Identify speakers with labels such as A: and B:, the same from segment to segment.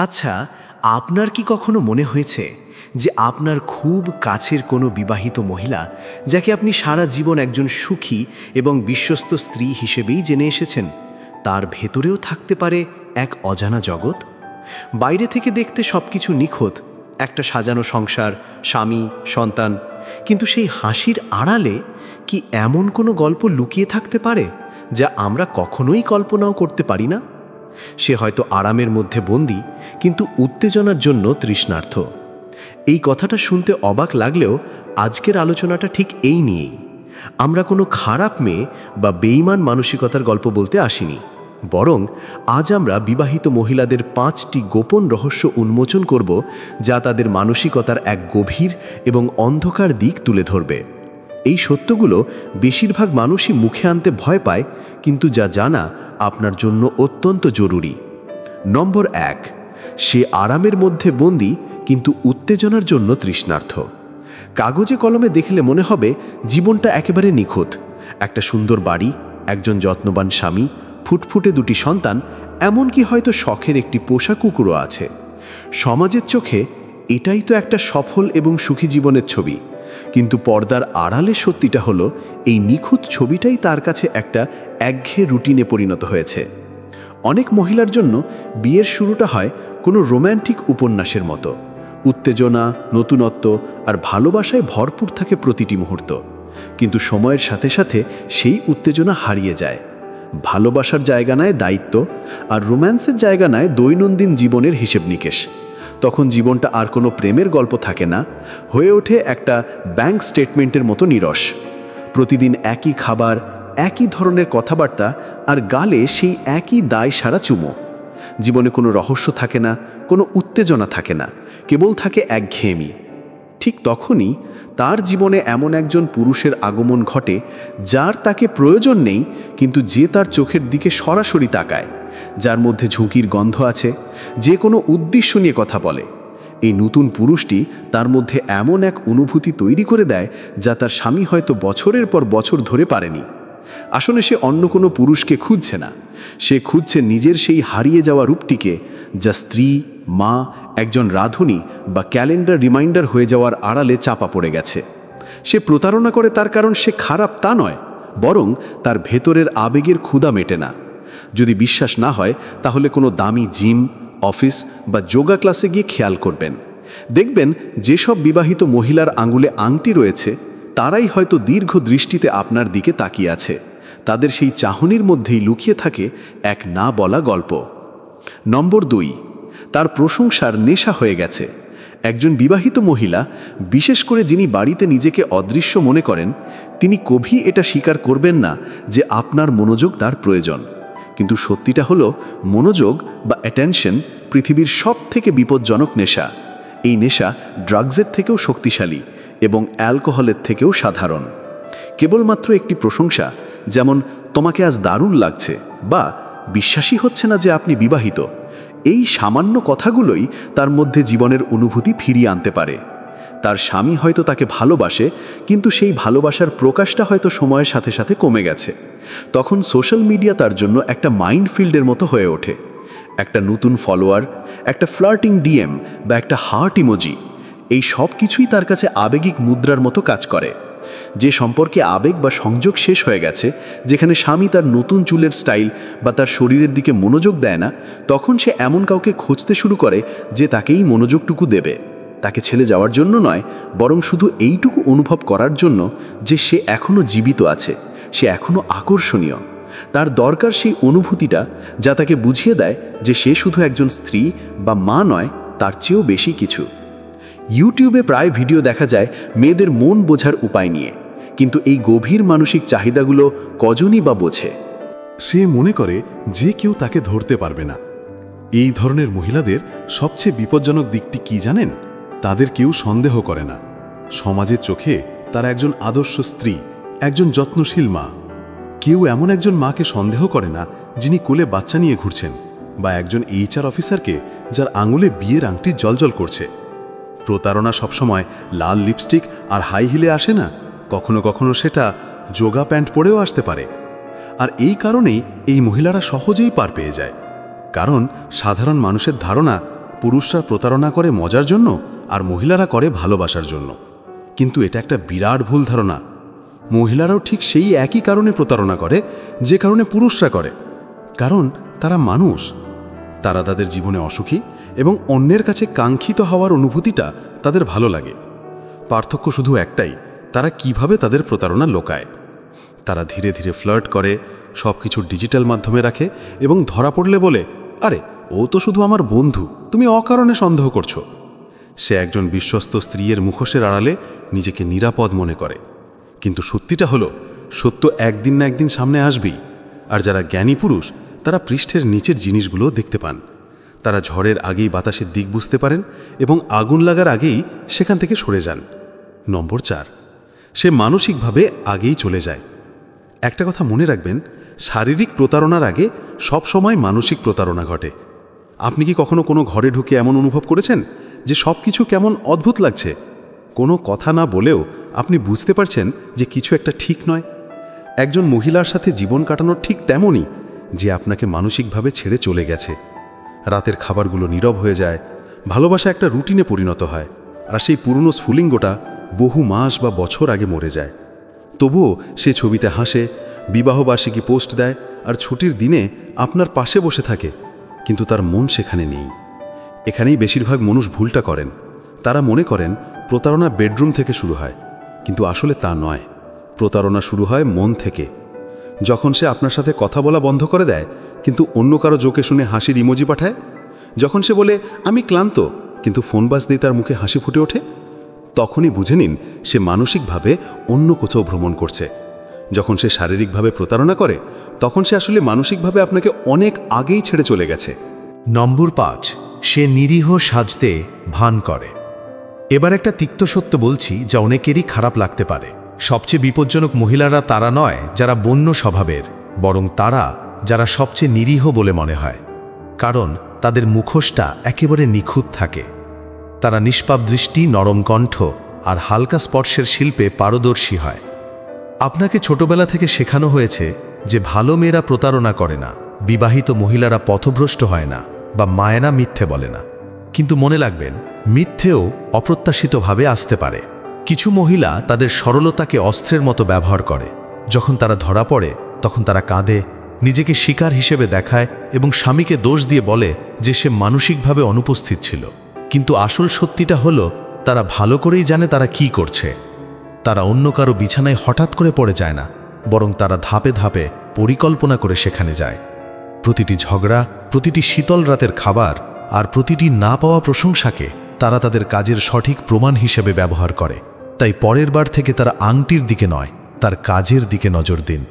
A: আচ্ছা, আপনার কি কখনো মনে হয়েছে যে আপনার খুব কাছের কোনো বিবাহিত মহিলা, যাকে আপনি সারা জীবন একজন সুখী এবং বিশ্বস্ত স্ত্রী হিসেবেই জেনে এসেছেন, তার ভেতরেও থাকতে পারে এক অজানা জগৎ? বাইরে থেকে দেখতে সবকিছু নিখুঁত, একটা সাজানো সংসার, স্বামী, সন্তান, কিন্তু সেই হাসির আড়ালে কি এমন কোনো গল্প লুকিয়ে থাকতে পারে যা আমরা কখনোই কল্পনাও করতে পারি না? সে হয়তো আরামের মধ্যে বন্দী, কিন্তু উত্তেজনার জন্য তৃষ্ণার্থ। এই কথাটা শুনতে অবাক লাগলেও আজকের আলোচনাটা ঠিক এই নিয়েই। আমরা কোনো খারাপ মেয়ে বা বেঈমান মানসিকতার গল্প বলতে আসিনি, বরং আজ আমরা বিবাহিত মহিলাদের 5টি গোপন রহস্য উন্মোচন করব, যা তাদের মানসিকতার এক গভীর এবং অন্ধকার দিক তুলে ধরবে। এই সত্যগুলো বেশিরভাগ মানুষই মুখে আনতে ভয় পায়, কিন্তু যা জানা আপনার জন্য অত্যন্ত জরুরি। নম্বর 1, সে আরামের মধ্যে বন্দী কিন্তু উত্তেজনার জন্য তৃষ্ণার্থ। কাগজে কলমে দেখলে মনে হবে জীবনটা একেবারে নিখুঁত, একটা সুন্দর বাড়ি, একজন যত্নবান স্বামী, ফুটফুটে 2টি সন্তান, এমনকি হয়তো শখের একটি পোষা কুকুরও আছে। সমাজের চোখে এটাই তো একটা সফল এবং সুখী জীবনের ছবি, কিন্তু পর্দার আড়ালে সত্যিটা হলো এই নিখুঁত ছবিটাই তার কাছে একটা একঘেয়ে রুটিনে পরিণত হয়েছে। অনেক মহিলার জন্য বিয়ের শুরুটা হয় কোনো রোম্যান্টিক উপন্যাসের মতো। উত্তেজনা, নতুনত্ব আর ভালোবাসায় ভরপুর থাকে প্রতিটি মুহূর্ত, কিন্তু সময়ের সাথে সাথে সেই উত্তেজনা হারিয়ে যায়। ভালোবাসার জায়গা নেয় দায়িত্ব, আর রোম্যান্সের জায়গা নেয় দৈনন্দিন জীবনের হিসেব নিকেশ। তখন জীবনটা আর কোনো প্রেমের গল্প থাকে না, হয়ে ওঠে একটা ব্যাংক স্টেটমেন্টের মতো নিরস। প্রতিদিন একই খাবার, একই ধরনের কথাবার্তা, আর গালে সেই একই দায় সারা চুমো। জীবনে কোনো রহস্য থাকে না, কোনো উত্তেজনা থাকে না, কেবল থাকে একঘেয়েমি। ঠিক তখনই তার জীবনে এমন একজন পুরুষের আগমন ঘটে, যার তাকে প্রয়োজন নেই, কিন্তু যে তার চোখের দিকে সরাসরি তাকায়, যার মধ্যে ঝুঁকির গন্ধ আছে, যে কোনো উদ্দেশ্য নিয়ে কথা বলে। এই নতুন পুরুষটি তার মধ্যে এমন এক অনুভূতি তৈরি করে দেয়, যা তার স্বামী হয়তো বছরের পর বছর ধরে পারেনি। আসলে সে অন্য কোনো পুরুষকে খুঁজছে না, সে খুঁজছে নিজের সেই হারিয়ে যাওয়া রূপটিকে, যা স্ত্রী, মা, একজন রাঁধুনি বা ক্যালেন্ডার রিমাইন্ডার হয়ে যাওয়ার আড়ালে চাপা পড়ে গেছে। সে প্রতারণা করে তার কারণ সে খারাপ তা নয়, বরং তার ভেতরের আবেগের ক্ষুধা মেটে না। যদি বিশ্বাস না হয়, তাহলে কোনো দামি জিম, অফিস বা যোগা ক্লাসে গিয়ে খেয়াল করবেন। দেখবেন যেসব বিবাহিত মহিলার আঙুলে আংটি রয়েছে, তারাই হয়তো দীর্ঘ দৃষ্টিতে আপনার দিকে তাকিয়ে আছে। তাদের সেই চাহনির মধ্যেই লুকিয়ে থাকে এক না বলা গল্প। নম্বর 2, তার প্রশংসার নেশা হয়ে গেছে। একজন বিবাহিত মহিলা, বিশেষ করে যিনি বাড়িতে নিজেকে অদৃশ্য মনে করেন, তিনি কভি এটা স্বীকার করবেন না যে আপনার মনোযোগ তার প্রয়োজন। কিন্তু সত্যিটা হলো, মনোযোগ বা অ্যাটেনশন পৃথিবীর সবথেকে বিপজ্জনক নেশা। এই নেশা ড্রাগসের থেকেও শক্তিশালী এবং অ্যালকোহলের থেকেও সাধারণ। কেবলমাত্র একটি প্রশংসা, যেমন তোমাকে আজ দারুণ লাগছে বা বিশ্বাসই হচ্ছে না যে আপনি বিবাহিত, এই সামান্য কথাগুলোই তার মধ্যে জীবনের অনুভূতি ফিরিয়ে আনতে পারে। তার স্বামী হয়তো তাকে ভালোবাসে, কিন্তু সেই ভালোবাসার প্রকাশটা হয়তো সময়ের সাথে সাথে কমে গেছে। তখন সোশ্যাল মিডিয়া তার জন্য একটা মাইন্ডফিল্ডের মতো হয়ে ওঠে। একটা নতুন ফলোয়ার, একটা ফ্লার্টিং ডিএম বা একটা হার্ট ইমোজি, এই সব কিছুই তার কাছে আবেগিক মুদ্রার মতো কাজ করে। যে সম্পর্কে আবেগ বা সংযোগ শেষ হয়ে গেছে, যেখানে স্বামী তার নতুন চুলের স্টাইল বা তার শরীরের দিকে মনোযোগ দেয় না, তখন সে এমন কাউকে খুঁজতে শুরু করে যে তাকেই মনোযোগটুকু দেবে। তাকে ছেড়ে যাওয়ার জন্য নয়, বরং শুধু এইটুকু অনুভব করার জন্য যে সে এখনও জীবিত আছে, সে এখনও আকর্ষণীয়। তার দরকার সেই অনুভূতিটা, যা তাকে বুঝিয়ে দেয় যে সে শুধু একজন স্ত্রী বা মা নয়, তার চেয়েও বেশি কিছু। ইউটিউবে প্রায় ভিডিও দেখা যায় মেয়েদের মন বোঝার উপায় নিয়ে, কিন্তু এই গভীর মানসিক চাহিদাগুলো কজনই বা বোঝে?
B: সে মনে করে যে কেউ তাকে ধরতে পারবে না। এই ধরনের মহিলাদের সবচেয়ে বিপজ্জনক দিকটি কি জানেন? তাদের কেউ সন্দেহ করে না। সমাজের চোখে তারা একজন আদর্শ স্ত্রী, একজন যত্নশীল মা। কেউ এমন একজন মাকে সন্দেহ করে না যিনি কোলে বাচ্চা নিয়ে ঘুরছেন, বা একজন HR অফিসারকে যার আঙুলে বিয়ের আংটি জ্বলজ্বল করছে। প্রতারণা সবসময় লাল লিপস্টিক আর হাই হিলে আসে না, কখনো কখনো সেটা যোগা প্যান্ট পরেও আসতে পারে। আর এই কারণেই এই মহিলারা সহজেই পার পেয়ে যায়, কারণ সাধারণ মানুষের ধারণা পুরুষরা প্রতারণা করে মজার জন্য আর মহিলারা করে ভালোবাসার জন্য। কিন্তু এটা একটা বিরাট ভুল ধারণা। মহিলারাও ঠিক সেই একই কারণে প্রতারণা করে যে কারণে পুরুষরা করে। কারণ তারা মানুষ, তারা তাদের জীবনে অসুখী এবং অন্যের কাছে কাঙ্ক্ষিত হওয়ার অনুভূতিটা তাদের ভালো লাগে। পার্থক্য শুধু একটাই, তারা কিভাবে তাদের প্রতারণা লোকায়। তারা ধীরে ধীরে ফ্লার্ট করে, সব কিছু ডিজিটাল মাধ্যমে রাখে এবং ধরা পড়লে বলে, আরে ও তো শুধু আমার বন্ধু, তুমি অকারণে সন্দেহ করছো। সে একজন বিশ্বস্ত স্ত্রীর মুখোশের আড়ালে নিজেকে নিরাপদ মনে করে। কিন্তু সত্যিটা হলো, সত্য একদিন না একদিন সামনে আসবেই। আর যারা জ্ঞানী পুরুষ, তারা পৃষ্ঠের নিচের জিনিসগুলো দেখতে পান। তারা ঝড়ের আগেই বাতাসের দিক বুঝতে পারেন এবং আগুন লাগার আগেই সেখান থেকে সরে যান। নম্বর 4, সে মানসিকভাবে আগেই চলে যায়। একটা কথা মনে রাখবেন, শারীরিক প্রতারণার আগে সবসময় মানসিক প্রতারণা ঘটে। আপনি কি কখনো কোনো ঘরে ঢুকে এমন অনুভব করেছেন যে সব কিছু কেমন অদ্ভুত লাগছে? কোনো কথা না বলেও আপনি বুঝতে পারছেন যে কিছু একটা ঠিক নয়। একজন মহিলার সাথে জীবন কাটানো ঠিক তেমনই, যে আপনাকে মানসিকভাবে ছেড়ে চলে গেছে। রাতের খাবারগুলো নীরব হয়ে যায়, ভালোবাসা একটা রুটিনে পরিণত হয়, আর সেই পুরনো স্ফুলিঙ্গটা বহু মাস বা বছর আগে মরে যায়। তবুও সে ছবিতে হাসে, বিবাহবার্ষিকী পোস্ট দেয় আর ছুটির দিনে আপনার পাশে বসে থাকে, কিন্তু তার মন সেখানে নেই। এখানেই বেশিরভাগ মানুষ ভুলটা করেন। তারা মনে করেন প্রতারণা বেডরুম থেকে শুরু হয়, কিন্তু আসলে তা নয়। প্রতারণা শুরু হয় মন থেকে। যখন সে আপনার সাথে কথা বলা বন্ধ করে দেয় কিন্তু অন্য কারো জোকে শুনে হাসির ইমোজি পাঠায়, যখন সে বলে আমি ক্লান্ত কিন্তু ফোন বাজতেই তার মুখে হাসি ফুটে ওঠে, তখনই বুঝে নিন সে মানসিকভাবে অন্য কোথাও ভ্রমণ করছে। যখন সে শারীরিকভাবে প্রতারণা করে, তখন সে আসলে মানসিকভাবে আপনাকে অনেক আগেই ছেড়ে চলে গেছে।
A: নম্বর 5, সে নিরীহ সাজতে ভান করে। এবার একটা তিক্ত সত্য বলছি, যা অনেকেরই খারাপ লাগতে পারে। সবচেয়ে বিপজ্জনক মহিলারা তারা নয় যারা বন্য স্বভাবের, বরং তারা যারা সবচেয়ে নিরীহ বলে মনে হয়। কারণ তাদের মুখোশটা একেবারে নিখুঁত থাকে। তারা নিষ্পাপ দৃষ্টি, নরম কণ্ঠ আর হালকা স্পর্শের শিল্পে পারদর্শী হয়। আপনাকে ছোটবেলা থেকে শেখানো হয়েছে যে ভালো মেয়েরা প্রতারণা করে না, বিবাহিত মহিলারা পথভ্রষ্ট হয় না, বা মায়েরা মিথ্যে বলে না। কিন্তু মনে রাখবেন, মিথ্যেও অপ্রত্যাশিতভাবে আসতে পারে। কিছু মহিলা তাদের সরলতাকে অস্ত্রের মতো ব্যবহার করে। যখন তারা ধরা পড়ে তখন তারা কাঁদে, নিজেকে শিকার হিসেবে দেখায় এবং স্বামীকে দোষ দিয়ে বলে যে সে মানসিকভাবে অনুপস্থিত ছিল। কিন্তু আসল সত্যিটা হলো, তারা ভালো করেই জানে তারা কি করছে। তারা অন্য কারো বিছানায় হঠাৎ করে পড়ে যায় না, বরং তারা ধাপে ধাপে পরিকল্পনা করে সেখানে যায়। প্রতিটি ঝগড়া, প্রতিটি শীতল রাতের খাবার আর প্রতিটি না পাওয়া প্রশংসাকে তারা তাদের কাজের সঠিক প্রমাণ হিসেবে ব্যবহার করে। তাই পরের বার থেকে তারা আংটির দিকে নয়, তার কাজের দিকে নজর দিন।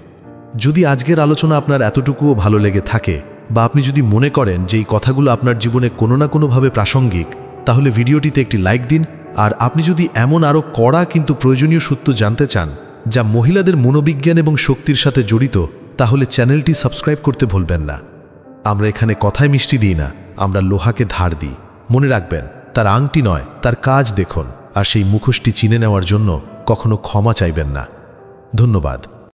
A: যদি আজকের আলোচনা আপনার এতটুকুও ভালো লেগে থাকে, বা আপনি যদি মনে করেন যে এই কথাগুলো আপনার জীবনে কোনো না কোনোভাবে প্রাসঙ্গিক, তাহলে ভিডিওটিতে একটি লাইক দিন। আর আপনি যদি এমন আরও কড়া কিন্তু প্রয়োজনীয় সূত্র জানতে চান, যা মহিলাদের মনোবিজ্ঞান এবং শক্তির সাথে জড়িত, তাহলে চ্যানেলটি সাবস্ক্রাইব করতে ভুলবেন না। আমরা এখানে কথায় মিষ্টি দিই না, আমরা লোহাকে ধার দিই। মনে রাখবেন, তার আংটি নয়, তার কাজ দেখুন। আর সেই মুখোশটি চিনে নেওয়ার জন্য কখনো ক্ষমা চাইবেন না। ধন্যবাদ।